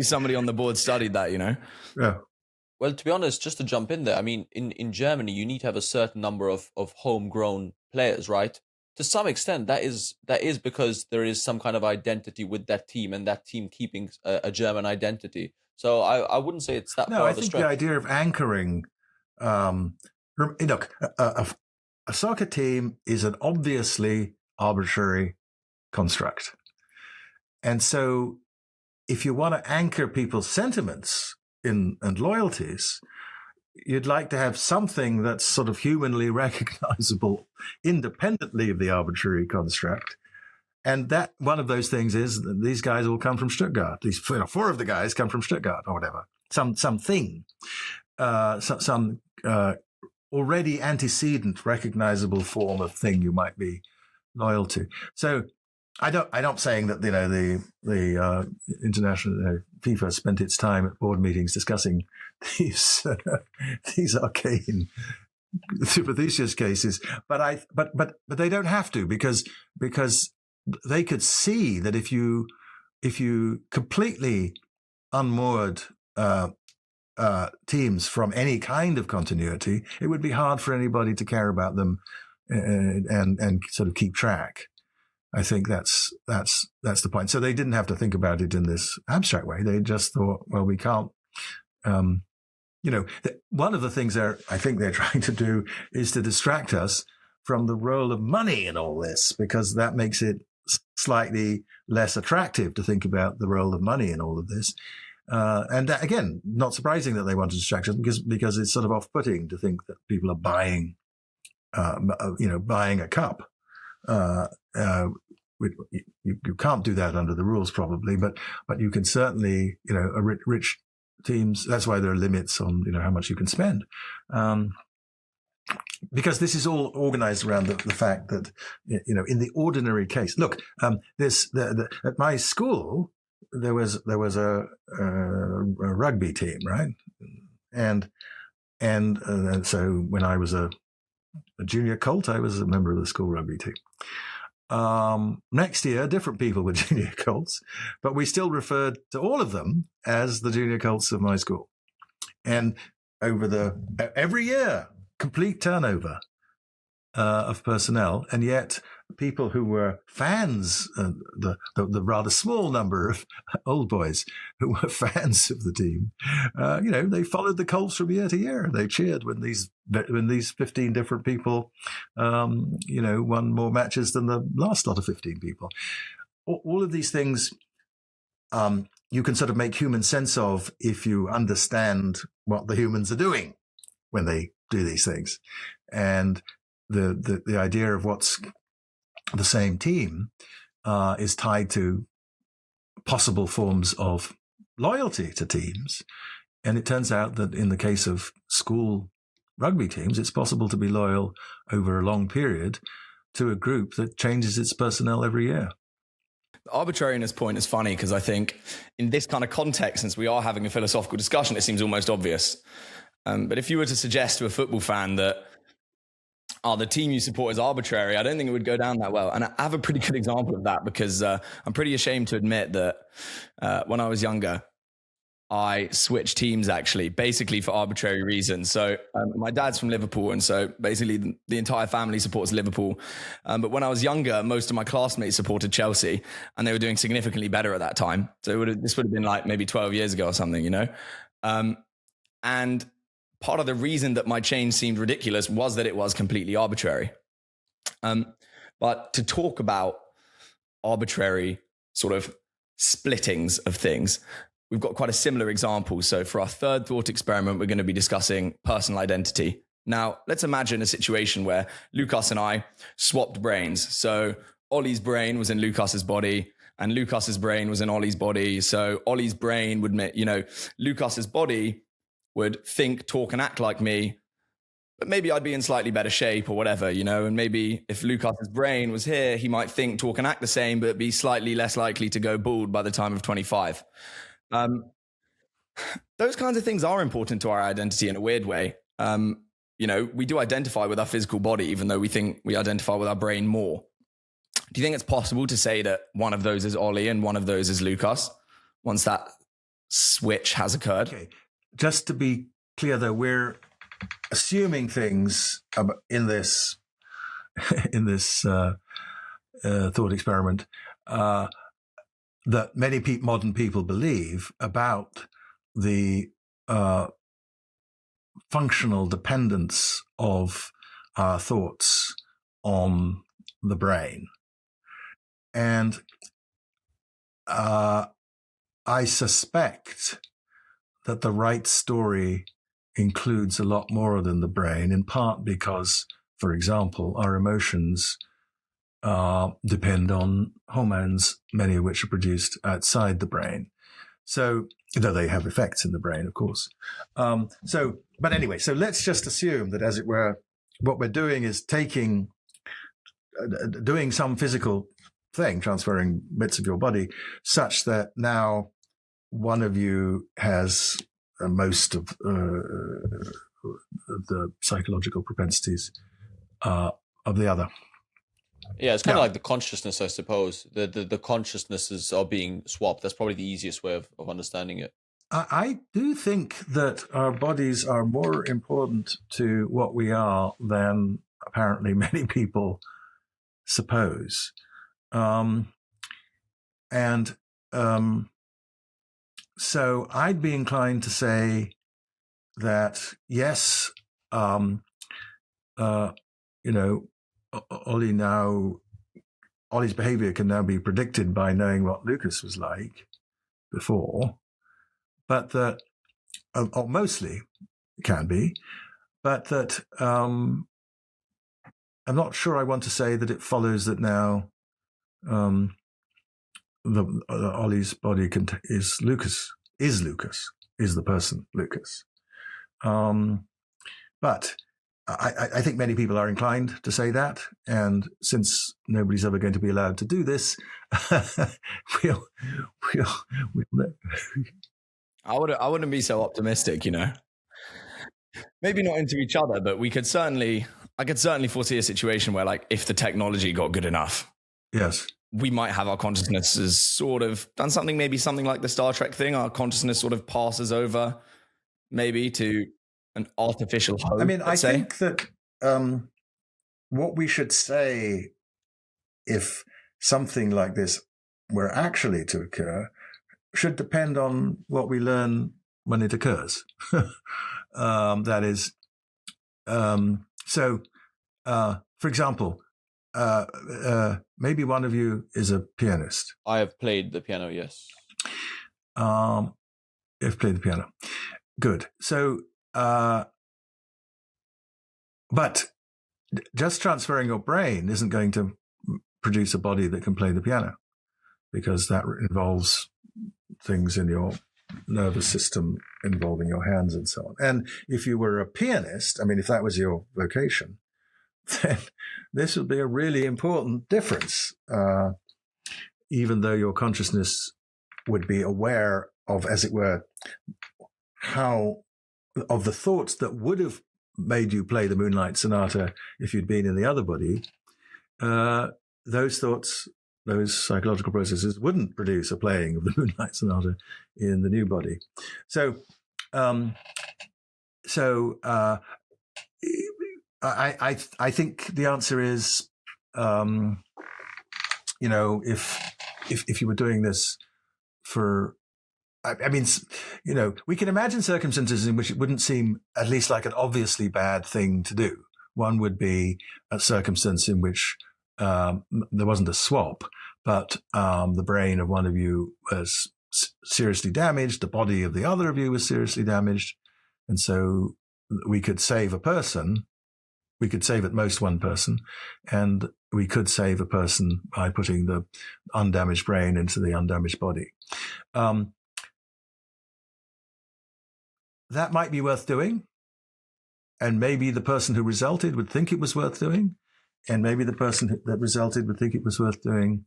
A: somebody on the board studied that,
B: Yeah.
C: Well, to be honest, just to jump in there, I mean, in Germany, you need to have a certain number of homegrown players, right? To some extent, that is because there is some kind of identity with that team and that team keeping a German identity. So I wouldn't say it's that far of a stretch.
B: No, I think the idea of anchoring, look, a soccer team is an obviously arbitrary construct. And so if you want to anchor people's sentiments and loyalties, you'd like to have something that's sort of humanly recognizable independently of the arbitrary construct. And that one of those things is that these guys all come from Stuttgart. These four of the guys come from Stuttgart or whatever. Something, some already antecedent recognizable form of thing you might be loyal to. So I don't saying that the international FIFA spent its time at board meetings discussing these arcane Ship of Theseus cases, but they don't have to because they could see that if you completely unmoored teams from any kind of continuity, it would be hard for anybody to care about them and sort of keep track. I think that's the point. So they didn't have to think about it in this abstract way. They just thought, well, we can't. One of the things I think they're trying to do is to distract us from the role of money in all this, because that makes it slightly less attractive to think about the role of money in all of this. And that, again, not surprising that they want to distract us because it's sort of off-putting to think that people are buying a cup. You can't do that under the rules probably, but you can certainly, rich teams. That's why there are limits on, how much you can spend. Because this is all organized around the fact that, in the ordinary case, look, at my school, there was a rugby team, right? And so when I was a junior colt, I was a member of the school rugby team. Next year, different people were junior colts, but we still referred to all of them as the junior colts of my school. And every year, complete turnover of personnel, and yet people who were fans, the rather small number of old boys who were fans of the team, they followed the Colts from year to year. They cheered when these 15 different people, won more matches than the last lot of 15 people. All of these things you can sort of make human sense of if you understand what the humans are doing when they do these things. And the idea of what's the same team is tied to possible forms of loyalty to teams. And it turns out that in the case of school rugby teams, it's possible to be loyal over a long period to a group that changes its personnel every year.
A: The arbitrariness point is funny because I think in this kind of context, since we are having a philosophical discussion, it seems almost obvious. But if you were to suggest to a football fan that the team you support is arbitrary, I don't think it would go down that well. And I have a pretty good example of that because I'm pretty ashamed to admit that when I was younger, I switched teams actually, basically for arbitrary reasons. So my dad's from Liverpool, and so basically the entire family supports Liverpool. But when I was younger, most of my classmates supported Chelsea, and they were doing significantly better at that time. So this would have been like maybe 12 years ago or something, you know? And part of the reason that my change seemed ridiculous was that it was completely arbitrary. But to talk about arbitrary sort of splittings of things, we've got quite a similar example. So for our third thought experiment, we're going to be discussing personal identity. Now, let's imagine a situation where Lukas and I swapped brains. So Ollie's brain was in Lukas's body, and Lukas's brain was in Ollie's body. So Ollie's brain would, Lukas's body would think, talk, and act like me, but maybe I'd be in slightly better shape or whatever, you know, and maybe if Lukas's brain was here, he might think, talk, and act the same, but be slightly less likely to go bald by the time of 25. Those kinds of things are important to our identity in a weird way. You know, we do identify with our physical body, even though we think we identify with our brain more. Do you think it's possible to say that one of those is Ollie and one of those is Lukas once that switch has occurred?
B: Okay. Just to be clear, though, we're assuming things in this thought experiment that many modern people believe about the functional dependence of our thoughts on the brain. And I suspect that the right story includes a lot more than the brain, in part because, for example, our emotions depend on hormones, many of which are produced outside the brain. So, though they have effects in the brain, of course. But anyway, so let's just assume that, as it were, what we're doing is doing some physical thing, transferring bits of your body, such that now one of you has most of the psychological propensities of the other.
C: Yeah, it's kind of like the consciousness, I suppose. The consciousnesses are being swapped. That's probably the easiest way of understanding it.
B: I do think that our bodies are more important to what we are than apparently many people suppose. So I'd be inclined to say that, yes, you know, Ollie's behavior can now be predicted by knowing what Lukas was like before, but that, or mostly can be, but that I'm not sure I want to say that it follows that now Ollie's body is Lukas, is the person Lukas. But I think many people are inclined to say that, and since nobody's ever going to be allowed to do this, we'll know.
A: I wouldn't be so optimistic, you know. Maybe not into each other, but I could certainly foresee a situation where, like, if the technology got good enough,
B: yes,
A: we might have our consciousnesses sort of done something, maybe something like the Star Trek thing. Our consciousness sort of passes over, maybe to an artificial home.
B: I mean, I think that what we should say, if something like this were actually to occur, should depend on what we learn when it occurs. That is, for example, maybe one of you is a pianist.
C: I have played the piano, yes.
B: You've played the piano. Good. So, but just transferring your brain isn't going to produce a body that can play the piano, because that involves things in your nervous system involving your hands and so on. And if you were a pianist, I mean, if that was your vocation, then this would be a really important difference, even though your consciousness would be aware of, as it were, of the thoughts that would have made you play the Moonlight Sonata if you'd been in the other body. Those thoughts, those psychological processes wouldn't produce a playing of the Moonlight Sonata in the new body. So I think the answer is, if you were doing this for, I mean, we can imagine circumstances in which it wouldn't seem at least like an obviously bad thing to do. One would be a circumstance in which there wasn't a swap, but the brain of one of you was seriously damaged, the body of the other of you was seriously damaged, and so we could save a person. We could save at most one person, and we could save a person by putting the undamaged brain into the undamaged body. That might be worth doing, and maybe the person who resulted would think it was worth doing, and maybe the person that resulted would think it was worth doing,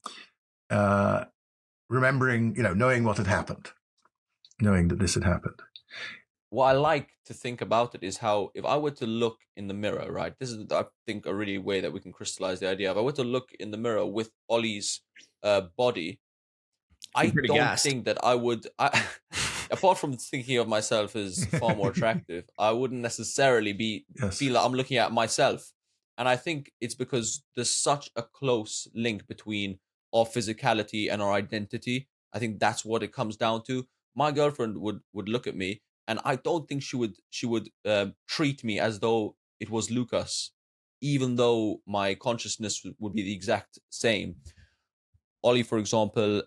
B: remembering, knowing what had happened, knowing that this had happened.
C: What I like to think about it is how, if I were to look in the mirror, right, this is, I think, a really way that we can crystallize the idea. If I were to look in the mirror with Ollie's body, I don't think that I would, apart from thinking of myself as far more attractive, I wouldn't necessarily feel like I'm looking at myself. And I think it's because there's such a close link between our physicality and our identity. I think that's what it comes down to. My girlfriend would look at me, and I don't think she would treat me as though it was Lukas, even though my consciousness would be the exact same. Ollie, for example,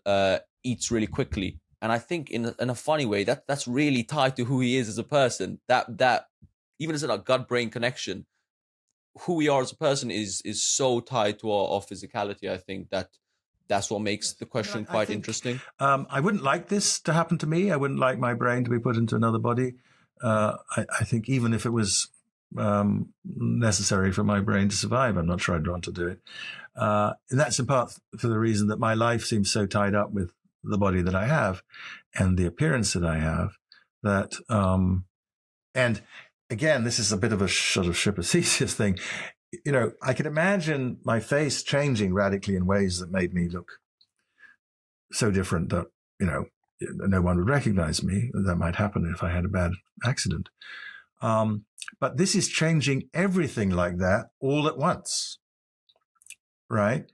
C: eats really quickly, and I think in a funny way that's really tied to who he is as a person. That even as a gut-brain connection, who we are as a person is so tied to our physicality. I think that's what makes the question quite interesting.
B: I wouldn't like this to happen to me. I wouldn't like my brain to be put into another body. I think even if it was necessary for my brain to survive, I'm not sure I'd want to do it. And that's in part for the reason that my life seems so tied up with the body that I have and the appearance that I have, that, and again, this is a bit of a sort of Ship of Theseus thing. I could imagine my face changing radically in ways that made me look so different that, no one would recognize me. That might happen if I had a bad accident. But this is changing everything like that all at once, right?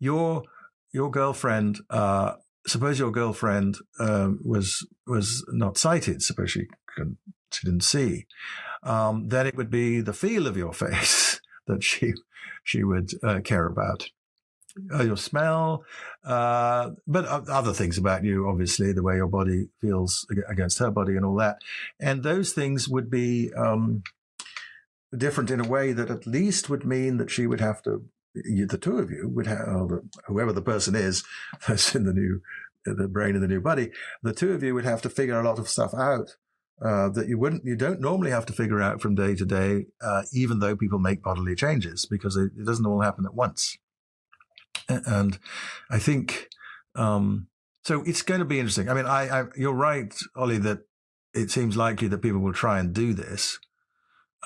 B: Your girlfriend, suppose your girlfriend was not sighted, suppose she didn't see, then it would be the feel of your face that she would care about. Your smell, but other things about you, obviously, the way your body feels against her body and all that. And those things would be different in a way that at least would mean that she would have to, the two of you would have, whoever the person is that's in the brain of the new body, the two of you would have to figure a lot of stuff out that you don't normally have to figure out from day to day, even though people make bodily changes, because it doesn't all happen at once. And I think, so it's going to be interesting. I mean, you're right, Ollie, that it seems likely that people will try and do this.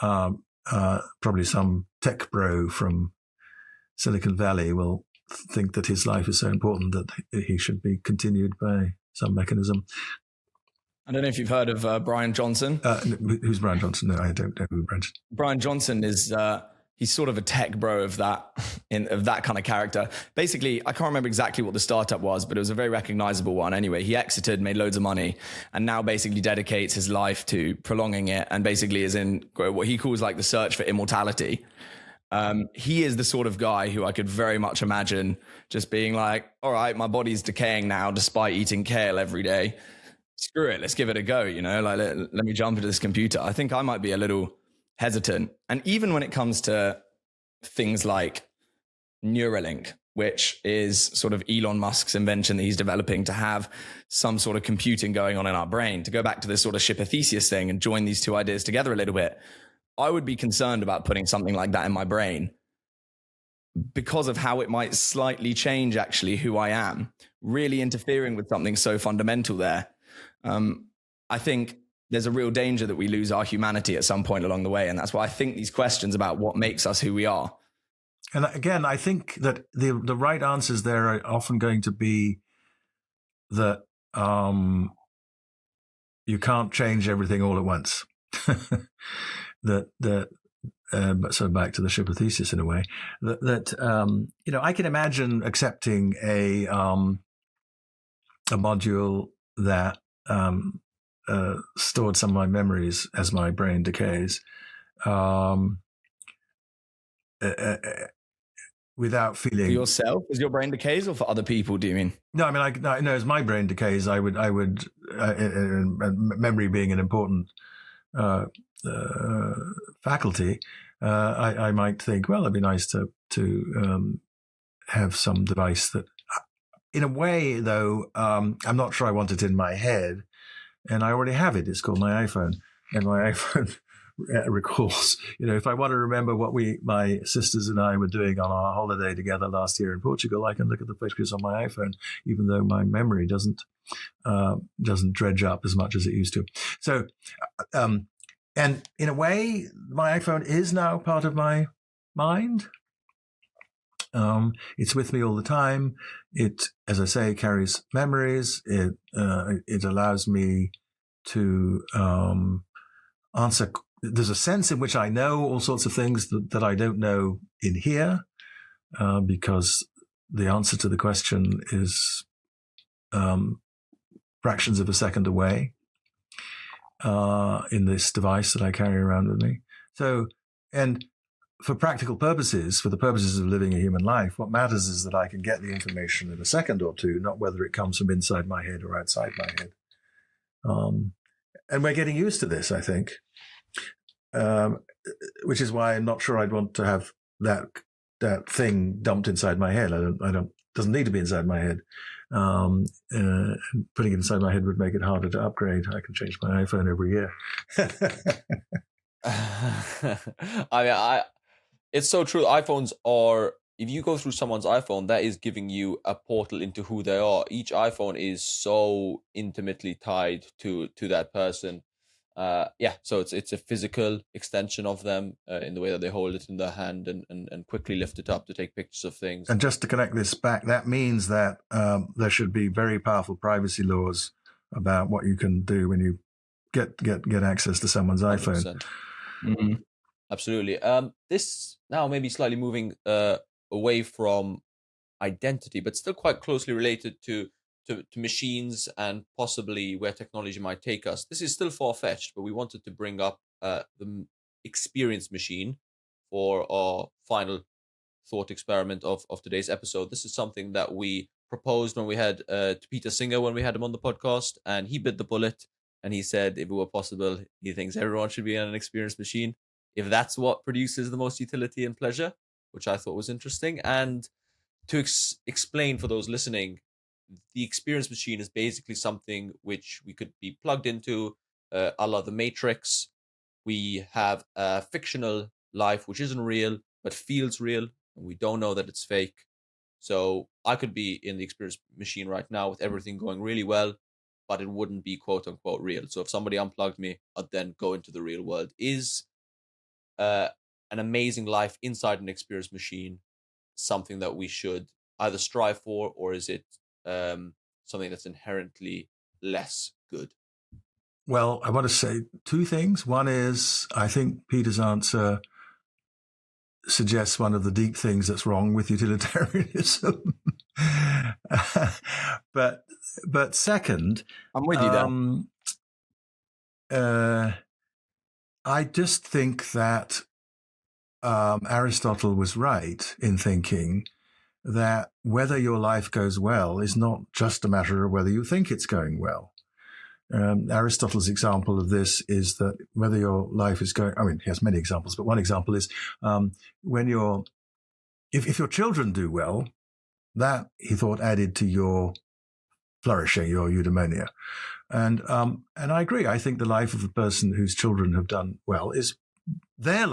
B: Probably some tech bro from Silicon Valley will think that his life is so important that he should be continued by some mechanism.
A: I don't know if you've heard of Brian Johnson.
B: Who's Brian Johnson? No, I don't know who
A: Brian Johnson is. He's sort of a tech bro of that kind of character. Basically, I can't remember exactly what the startup was, but it was a very recognizable one. Anyway, he exited, made loads of money, and now basically dedicates his life to prolonging it, and basically is in what he calls like the search for immortality. He is the sort of guy who I could very much imagine just being like, all right, my body's decaying now despite eating kale every day. Screw it, let's give it a go, like let me jump into this computer. I think I might be a little hesitant. And even when it comes to things like Neuralink, which is sort of Elon Musk's invention that he's developing to have some sort of computing going on in our brain. To go back to this sort of Ship of Theseus thing and join these two ideas together a little bit, I would be concerned about putting something like that in my brain because of how it might slightly change actually who I am, really interfering with something so fundamental there. I think there's a real danger that we lose our humanity at some point along the way. And that's why I think these questions about what makes us who we are.
B: And again, I think that the right answers there are often going to be that you can't change everything all at once. So back to the Ship of Theseus in a way, I can imagine accepting a module that stored some of my memories as my brain decays, without feeling.
A: For yourself, as your brain decays, or for other people? Do you mean?
B: No, I mean, as my brain decays, I would, memory being an important faculty, I might think, well, it'd be nice to have some device that, in a way, though, I'm not sure I want it in my head, and I already have it. It's called my iPhone, and my iPhone recalls. If I want to remember what my sisters and I were doing on our holiday together last year in Portugal, I can look at the pictures on my iPhone, even though my memory doesn't dredge up as much as it used to. So, and in a way, my iPhone is now part of my mind. It's with me all the time. It, as I say, carries memories. It allows me to answer. There's a sense in which I know all sorts of things that I don't know in here, because the answer to the question is fractions of a second away in this device that I carry around with me. So, and for practical purposes, for the purposes of living a human life, what matters is that I can get the information in a second or two, not whether it comes from inside my head or outside my head. And we're getting used to this, I think, which is why I'm not sure I'd want to have that thing dumped inside my head. Doesn't need to be inside my head. Putting it inside my head would make it harder to upgrade. I can change my iPhone every year.
C: It's so true. iPhones are, if you go through someone's iPhone, that is giving you a portal into who they are. Each iPhone is so intimately tied to that person. So it's a physical extension of them in the way that they hold it in their hand and quickly lift it up to take pictures of things.
B: And just to connect this back, that means that there should be very powerful privacy laws about what you can do when you get access to someone's iPhone.
C: Mm-hmm. Absolutely. This now maybe slightly moving away from identity, but still quite closely related to machines and possibly where technology might take us. This is still far-fetched, but we wanted to bring up the experience machine for our final thought experiment of today's episode. This is something that we proposed when we had to Peter Singer when we had him on the podcast, and he bit the bullet, and he said if it were possible, he thinks everyone should be on an experience machine, if that's what produces the most utility and pleasure, which I thought was interesting. And to explain for those listening, the experience machine is basically something which we could be plugged into, a la the Matrix. We have a fictional life which isn't real but feels real, and we don't know that it's fake. So I could be in the experience machine right now with everything going really well, but it wouldn't be quote unquote real. So if somebody unplugged me, I'd then go into the real world. Is an amazing life inside an experience machine something that we should either strive for, or is it something that's inherently less good?
B: Well, I want to say two things. One is, I think Peter's answer suggests one of the deep things that's wrong with utilitarianism. But second,
A: I'm with you
B: there. I just think that Aristotle was right in thinking that whether your life goes well is not just a matter of whether you think it's going well. Aristotle's example of this is that whether your life is going, I mean, he has many examples, but one example is when you're if your children do well, that, he thought, added to your flourishing, your eudaimonia. And I agree. I think the life of a person whose children have done well is their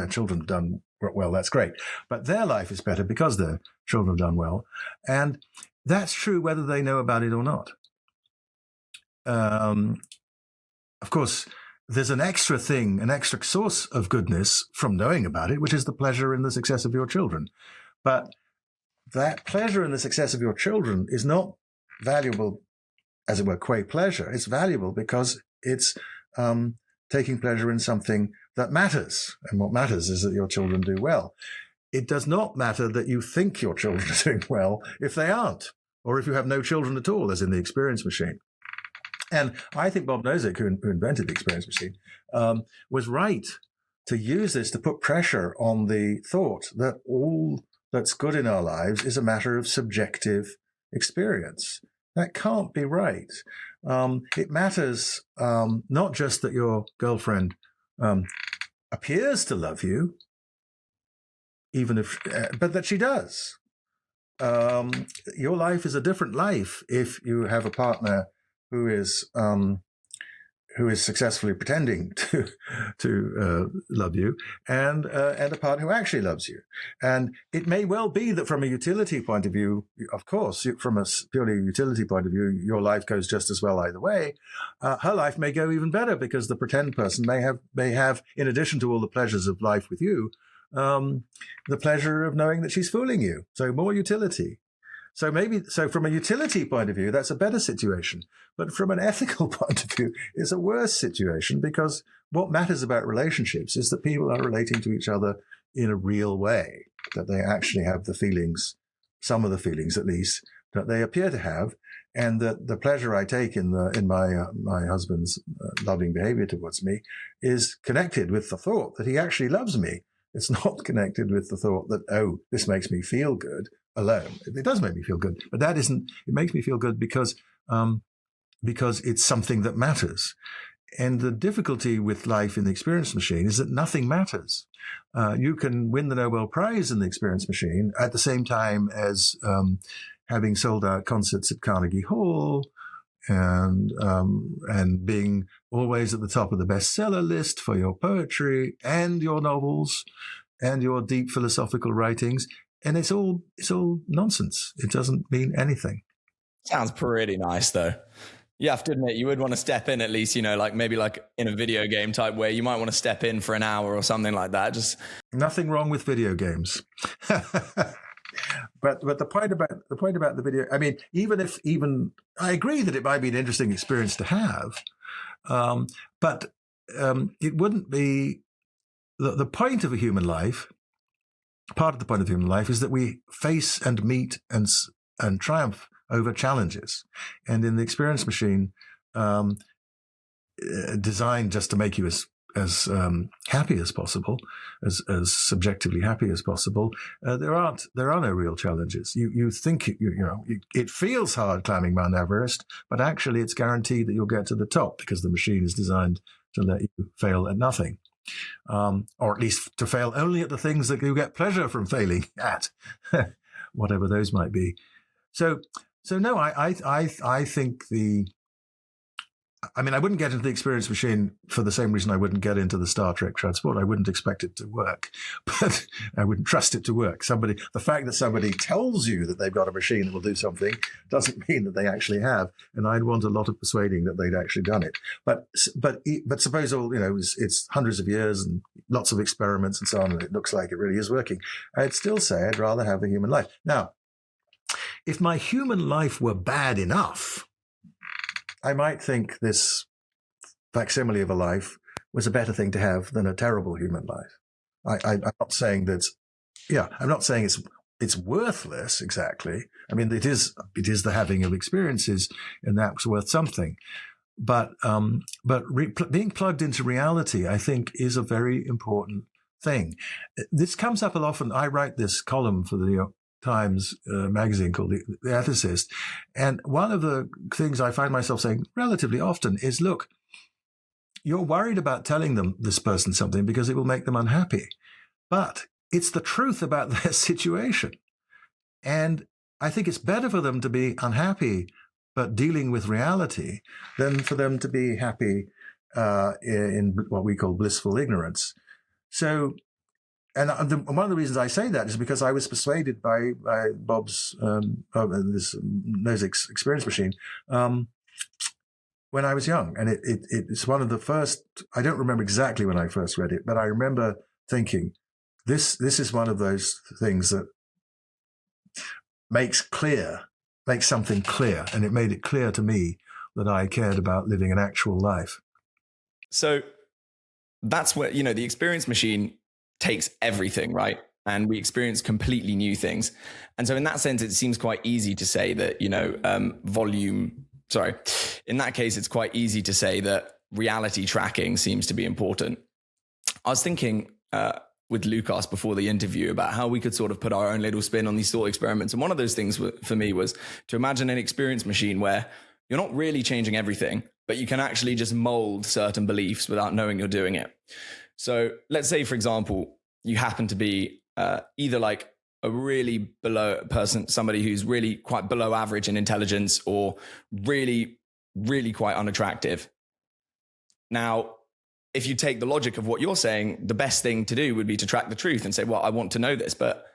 B: children have done well. That's great, but their life is better because their children have done well, and that's true whether they know about it or not. Of course, there's an extra source of goodness from knowing about it, which is the pleasure in the success of your children. But that pleasure in the success of your children is not valuable, as it were, qua pleasure. It's valuable because it's taking pleasure in something that matters. And what matters is that your children do well. It does not matter that you think your children are doing well if they aren't, or if you have no children at all, as in the experience machine. And I think Bob Nozick, who invented the experience machine, was right to use this to put pressure on the thought that all that's good in our lives is a matter of subjective experience. That can't be right. It matters not just that your girlfriend appears to love you, but that she does. Your life is a different life if you have a partner who is successfully pretending to love you, and a partner who actually loves you. And it may well be that from a utility point of view, of course, from a purely utility point of view, your life goes just as well either way. Her life may go even better because the pretend person may have, in addition to all the pleasures of life with you, the pleasure of knowing that she's fooling you. So more utility. So from a utility point of view, that's a better situation. But from an ethical point of view, it's a worse situation, because what matters about relationships is that people are relating to each other in a real way, that they actually have the feelings, some of the feelings at least, that they appear to have, and that the pleasure I take in my husband's loving behavior towards me is connected with the thought that he actually loves me. It's not connected with the thought that, oh, this makes me feel good alone. It does make me feel good, but it makes me feel good because it's something that matters. And the difficulty with life in the experience machine is that nothing matters. You can win the Nobel Prize in the experience machine at the same time as having sold out concerts at Carnegie Hall, and being always at the top of the bestseller list for your poetry and your novels and your deep philosophical writings. And it's all nonsense. It doesn't mean anything.
A: Sounds pretty nice, though. You have to admit, you would want to step in at least, maybe like in a video game type way. You might want to step in for an hour or something like that. Just
B: nothing wrong with video games. But the point about the video, I mean, even I agree that it might be an interesting experience to have, but it wouldn't be the point of a human life. Part of the point of human life is that we face and meet and triumph over challenges. And in the experience machine, designed just to make you as happy as possible, as subjectively happy as possible, there are no real challenges. You think it feels hard climbing Mount Everest, but actually it's guaranteed that you'll get to the top because the machine is designed to let you fail at nothing. Or at least to fail only at the things that you get pleasure from failing at, whatever those might be. So no, I think I wouldn't get into the experience machine for the same reason I wouldn't get into the Star Trek transport. I wouldn't expect it to work, but I wouldn't trust it to work. The fact that somebody tells you that they've got a machine that will do something doesn't mean that they actually have. And I'd want a lot of persuading that they'd actually done it. But suppose it's hundreds of years and lots of experiments and so on, and it looks like it really is working. I'd still say I'd rather have a human life. Now, if my human life were bad enough, I might think this facsimile of a life was a better thing to have than a terrible human life. I'm not saying that. Yeah, I'm not saying it's worthless exactly. I mean, it is the having of experiences, and that's worth something. But being plugged into reality, I think, is a very important thing. This comes up a lot often. I write this column for the New York Times magazine called The Ethicist. And one of the things I find myself saying relatively often is, look, you're worried about telling this person something because it will make them unhappy. But it's the truth about their situation. And I think it's better for them to be unhappy but dealing with reality than for them to be happy in what we call blissful ignorance. So, and one of the reasons I say that is because I was persuaded by Bob's this Nozick's experience machine when I was young, and it's one of the first. I don't remember exactly when I first read it, but I remember thinking, this is one of those things that makes something clear, and it made it clear to me that I cared about living an actual life.
A: So that's where, the experience machine takes everything, right? And we experience completely new things. And so in that sense, it seems quite easy to say that, in that case, it's quite easy to say that reality tracking seems to be important. I was thinking with Lukas before the interview about how we could sort of put our own little spin on these thought experiments. And one of those things for me was to imagine an experience machine where you're not really changing everything, but you can actually just mold certain beliefs without knowing you're doing it. So let's say, for example, you happen to be either like a really below person, somebody who's really quite below average in intelligence, or really, really quite unattractive. Now, if you take the logic of what you're saying, the best thing to do would be to track the truth and say, well, I want to know this, but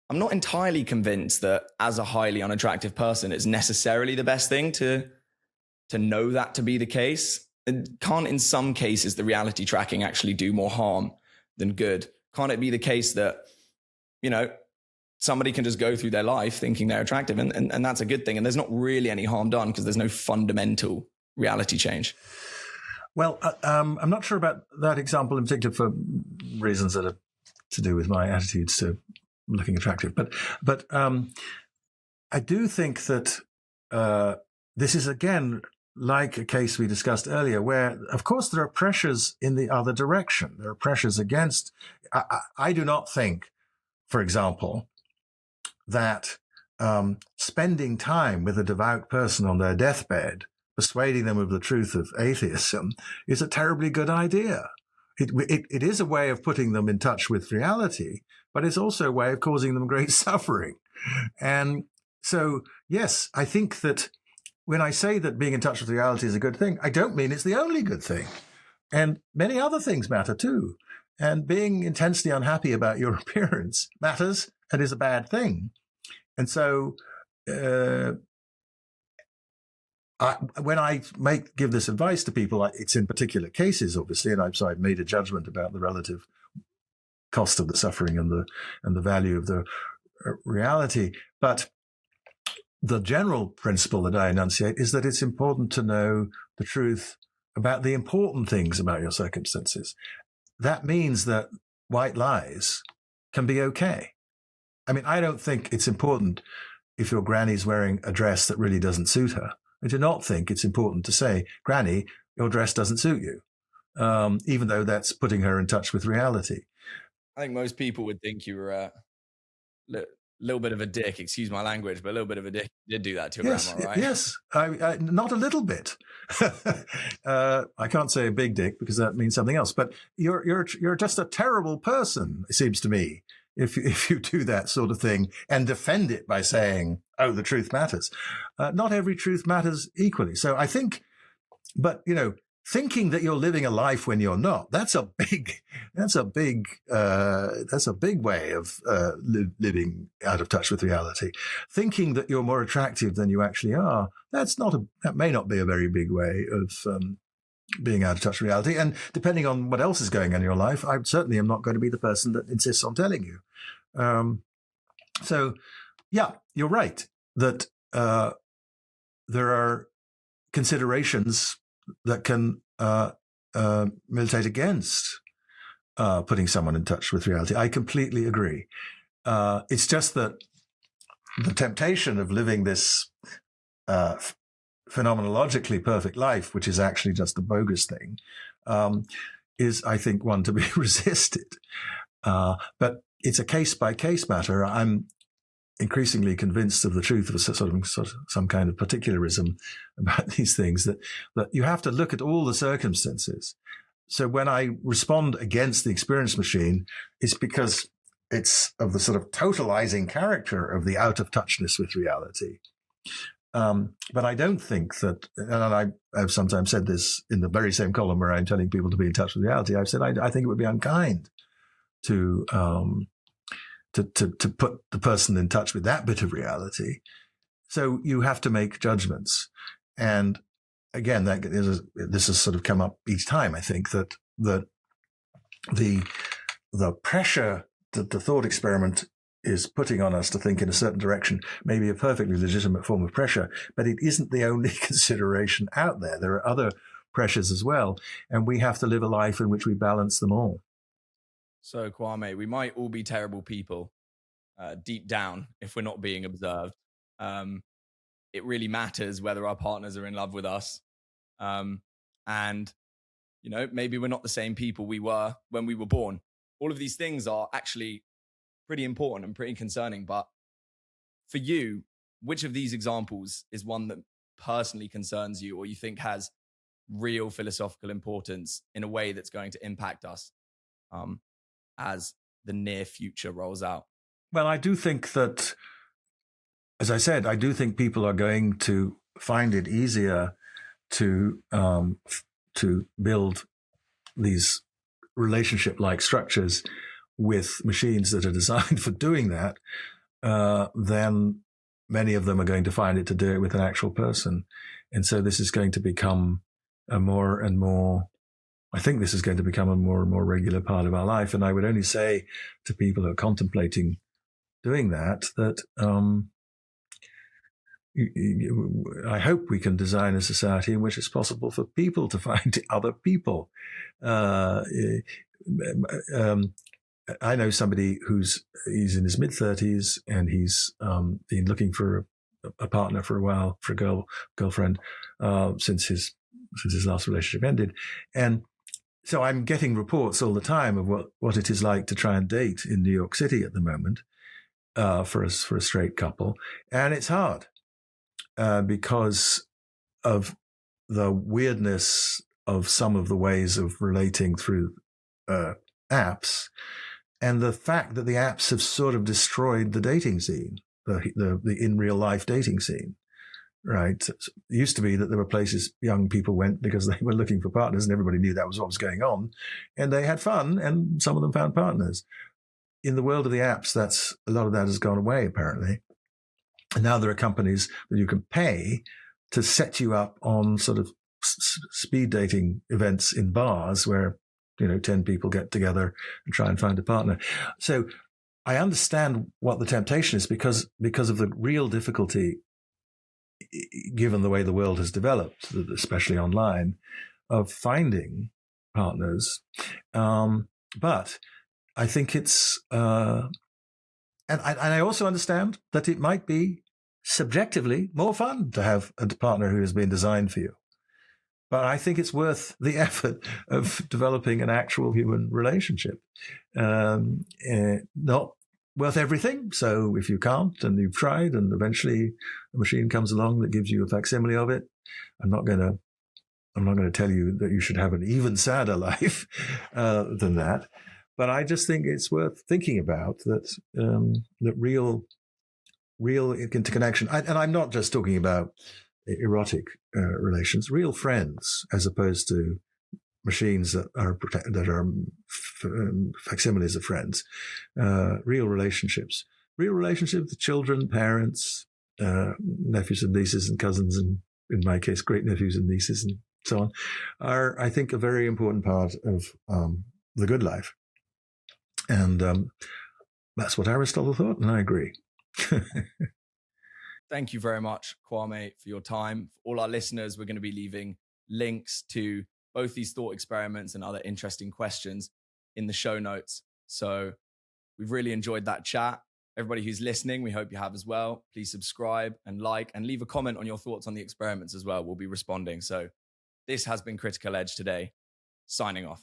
A: I'm not entirely convinced that as a highly unattractive person, it's necessarily the best thing to know that to be the case. Can't in some cases the reality tracking actually do more harm than good? Can't it be the case that, somebody can just go through their life thinking they're attractive and that's a good thing, and there's not really any harm done because there's no fundamental reality change?
B: Well, I'm not sure about that example in particular for reasons that are to do with my attitudes to looking attractive. But I do think that this is, again, like a case we discussed earlier, where, of course, there are pressures in the other direction. There are pressures against. I do not think, for example, that spending time with a devout person on their deathbed, persuading them of the truth of atheism, is a terribly good idea. It is a way of putting them in touch with reality, but it's also a way of causing them great suffering. And so, yes, I think that when I say that being in touch with reality is a good thing, I don't mean it's the only good thing. And many other things matter too. And being intensely unhappy about your appearance matters and is a bad thing. And so when I give this advice to people, it's in particular cases, obviously, and I've made a judgment about the relative cost of the suffering and the value of the reality. But the general principle that I enunciate is that it's important to know the truth about the important things about your circumstances. That means that white lies can be okay. I mean, I don't think it's important if your granny's wearing a dress that really doesn't suit her. I do not think it's important to say, Granny, your dress doesn't suit you, even though that's putting her in touch with reality.
A: I think most people would think you were a little bit of a dick, excuse my language, but a little bit of a dick. You did do that to your grandma, right?
B: Yes, I, not a little bit. I can't say a big dick because that means something else, but you're just a terrible person, it seems to me, if you do that sort of thing and defend it by saying, oh, the truth matters. Not every truth matters equally. So I think, but, thinking that you're living a life when you're not, that's a big way of living out of touch with reality. Thinking that you're more attractive than you actually are, that may not be a very big way of being out of touch with reality. And depending on what else is going on in your life, I certainly am not going to be the person that insists on telling you. So, yeah, you're right that there are considerations that can militate against putting someone in touch with reality. I completely agree. It's just that the temptation of living this phenomenologically perfect life, which is actually just a bogus thing, is, I think, one to be resisted. But it's a case-by-case matter. I'm increasingly convinced of the truth of some kind of particularism about these things, that you have to look at all the circumstances. So when I respond against the experience machine, it's because it's of the sort of totalizing character of the out of touchness with reality. But I don't think that, and I've sometimes said this in the very same column where I'm telling people to be in touch with reality. I've said I think it would be unkind to put the person in touch with that bit of reality. So you have to make judgments, and again, this has sort of come up each time. I think that the pressure that the thought experiment is putting on us to think in a certain direction may be a perfectly legitimate form of pressure, but it isn't the only consideration out there. There are other pressures as well, and we have to live a life in which we balance them all.
A: So, Kwame, we might all be terrible people deep down if we're not being observed. It really matters whether our partners are in love with us. And, maybe we're not the same people we were when we were born. All of these things are actually pretty important and pretty concerning. But for you, which of these examples is one that personally concerns you or you think has real philosophical importance in a way that's going to impact us as the near future rolls out?
B: Well, I do think that, as I said, I do think people are going to find it easier to build these relationship-like structures with machines that are designed for doing that, then many of them are going to find it to do it with an actual person. And so this is going to become I think this is going to become a more and more regular part of our life. And I would only say to people who are contemplating doing that, I hope we can design a society in which it's possible for people to find other people. I know somebody he's in his mid-30s and he's been looking for a partner for a while, for a girlfriend, since his last relationship ended. And so I'm getting reports all the time of what it is like to try and date in New York City at the moment for a straight couple. And it's hard because of the weirdness of some of the ways of relating through apps, and the fact that the apps have sort of destroyed the dating scene, the in real life dating scene, right? It used to be that there were places young people went because they were looking for partners and everybody knew that was what was going on, and they had fun and some of them found partners. In the world of the apps, a lot of that has gone away apparently. And now there are companies that you can pay to set you up on sort of speed dating events in bars where 10 people get together and try and find a partner. So I understand what the temptation is because of the real difficulty, given the way the world has developed, especially online, of finding partners. But I think it's, and I also understand that it might be subjectively more fun to have a partner who has been designed for you. But I think it's worth the effort of developing an actual human relationship. Not worth everything. So if you can't and you've tried and eventually a machine comes along that gives you a facsimile of it, I'm not going to tell you that you should have an even sadder life than that. But I just think it's worth thinking about that real interconnection. And I'm not just talking about erotic relations, real friends, as opposed to machines that are facsimiles of friends. Real relationships with children, parents, nephews and nieces and cousins, and in my case, great nephews and nieces and so on, are, I think, a very important part of the good life. And that's what Aristotle thought, and I agree.
A: Thank you very much, Kwame, for your time. For all our listeners, we're going to be leaving links to both these thought experiments and other interesting questions in the show notes. So we've really enjoyed that chat. Everybody who's listening, we hope you have as well. Please subscribe and like and leave a comment on your thoughts on the experiments as well. We'll be responding. So this has been Critical Edge today. Signing off.